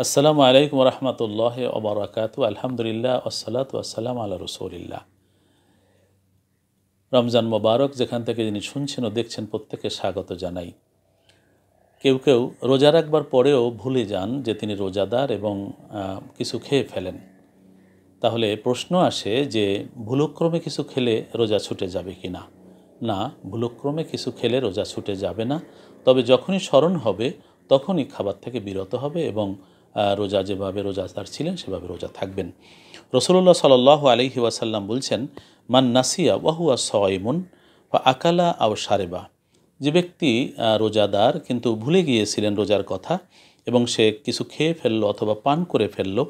আসসালামু আলাইকুম রহমতুল্লাহ ওবরাকাতু। আলহামদুলিল্লাহ ওয়াসসালাতু ওয়াসসালামু আলা রাসূলিল্লাহ। রমজান মোবারক যেখান থেকে যিনি শুনছেন ও দেখছেন প্রত্যেকে স্বাগত জানাই। কেউ কেউ রোজা রাখবার পরেও ভুলে যান যে তিনি রোজাদার এবং কিছু খেয়ে ফেলেন। তাহলে প্রশ্ন আসে যে ভুলক্রমে কিছু খেলে রোজা ছুটে যাবে কি না? না, ভুলক্রমে কিছু খেলে রোজা ছুটে যাবে না। তবে যখনই স্মরণ হবে তখনই খাবার থেকে বিরত হবে এবং রোজা যেভাবে রোজাদার ছিলেন সেভাবে রোজা থাকবেন। রাসূলুল্লাহ সাল্লাল্লাহু আলাইহি ওয়াসাল্লাম বলছেন, মান নাসিয়া ওয়াহুয়া সায়িমুন ফা আকালা আও শারিবা। যে ব্যক্তি রোজাদার কিন্তু ভুলে গিয়েছিলেন রোজার কথা এবং সে কিছু খেয়ে ফেললো অথবা পান করে ফেললো,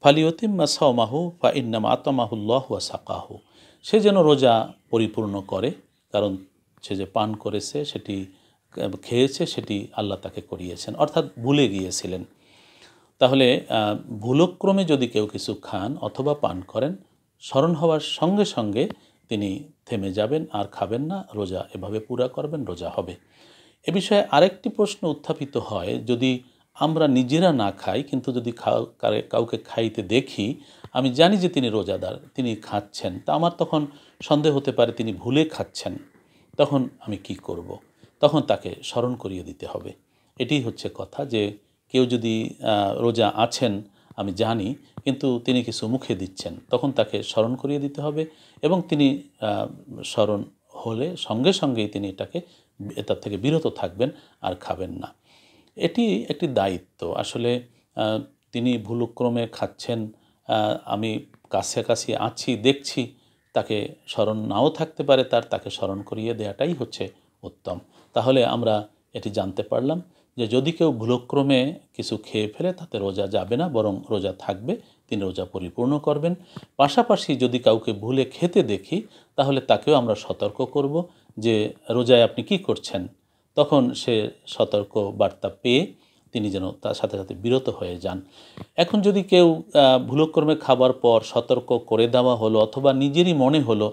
ফালিয়তিম্মা সাওমাহু ফা ইন্নামা আতামাহুল্লাহু ওয়া সাকাহু। সে যেন রোজা পরিপূর্ণ করে, কারণ সে যে পান করেছে সেটি খেয়েছে সেটি আল্লাহ তাকে করিয়েছেন, অর্থাৎ ভুলে গিয়েছিলেন। তাহলে ভুলক্রমে যদি কেউ কিছু খান অথবা পান করেন, স্মরণ হওয়ার সঙ্গে সঙ্গে তিনি থেমে যাবেন আর খাবেন না, রোজা এভাবে পুরা করবেন, রোজা হবে। এ বিষয়ে আরেকটি প্রশ্ন উত্থাপিত হয়, যদি আমরা নিজেরা না খাই কিন্তু যদি কাউকে খাইতে দেখি, আমি জানি যে তিনি রোজাদার, তিনি খাচ্ছেন, তা আমার তখন সন্দেহ হতে পারে তিনি ভুলে খাচ্ছেন, তখন আমি কি করব? তখন তাকে স্মরণ করিয়ে দিতে হবে। এটি হচ্ছে কথা, যে কেউ যদি রোজা আছেন আমি জানি কিন্তু তিনি কিছু মুখে দিচ্ছেন, তখন তাকে স্মরণ করিয়ে দিতে হবে এবং তিনি স্মরণ হলে সঙ্গে সঙ্গেই তিনি এটার থেকে বিরত থাকবেন আর খাবেন না। এটি একটি দায়িত্ব। আসলে তিনি ভুলক্রমে খাচ্ছেন, আমি কাছাকাছি আছি, দেখছি, তাকে স্মরণ নাও থাকতে পারে, তাকে স্মরণ করিয়ে দেওয়াটাই হচ্ছে উত্তম। তাহলে আমরা এটি জানতে পারলাম যে যদি কেউ ভুলক্রমে কিছু খেয়ে ফেলে তাতে রোজা যাবে না, বরং রোজা থাকবে, তিনি রোজা পরিপূর্ণ করবেন। পাশাপাশি যদি কাউকে ভুলে খেতে দেখি তাহলে তাকেও আমরা সতর্ক করব যে রোজায় আপনি কি করছেন। তখন সে সতর্ক বার্তা পেয়ে তিনি যেন তার সাথে সাথে বিরত হয়ে যান। এখন যদি কেউ ভুলক্রমে খাবার পর সতর্ক করে দেওয়া হলো অথবা নিজেরই মনে হলো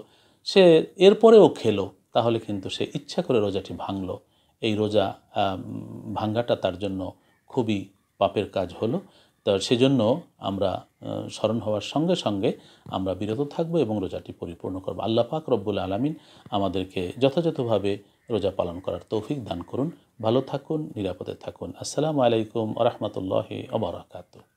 সে এরপরেও খেলো, তাহলে কিন্তু সে ইচ্ছা করে রোজাটি ভাঙলো। এই রোজা ভাঙ্গাটা তার জন্য খুবই পাপের কাজ হলো। তো সেজন্য আমরা স্মরণ হওয়ার সঙ্গে সঙ্গে আমরা বিরত থাকবো এবং রোজাটি পরিপূর্ণ করব। আল্লাহ পাক রব্বুল আলামিন আমাদেরকে যথাযথভাবে রোজা পালন করার তৌফিক দান করুন। ভালো থাকুন, নিরাপদে থাকুন। আসসালামু আলাইকুম ওয়া রাহমাতুল্লাহি ওয়া বারাকাতুহু।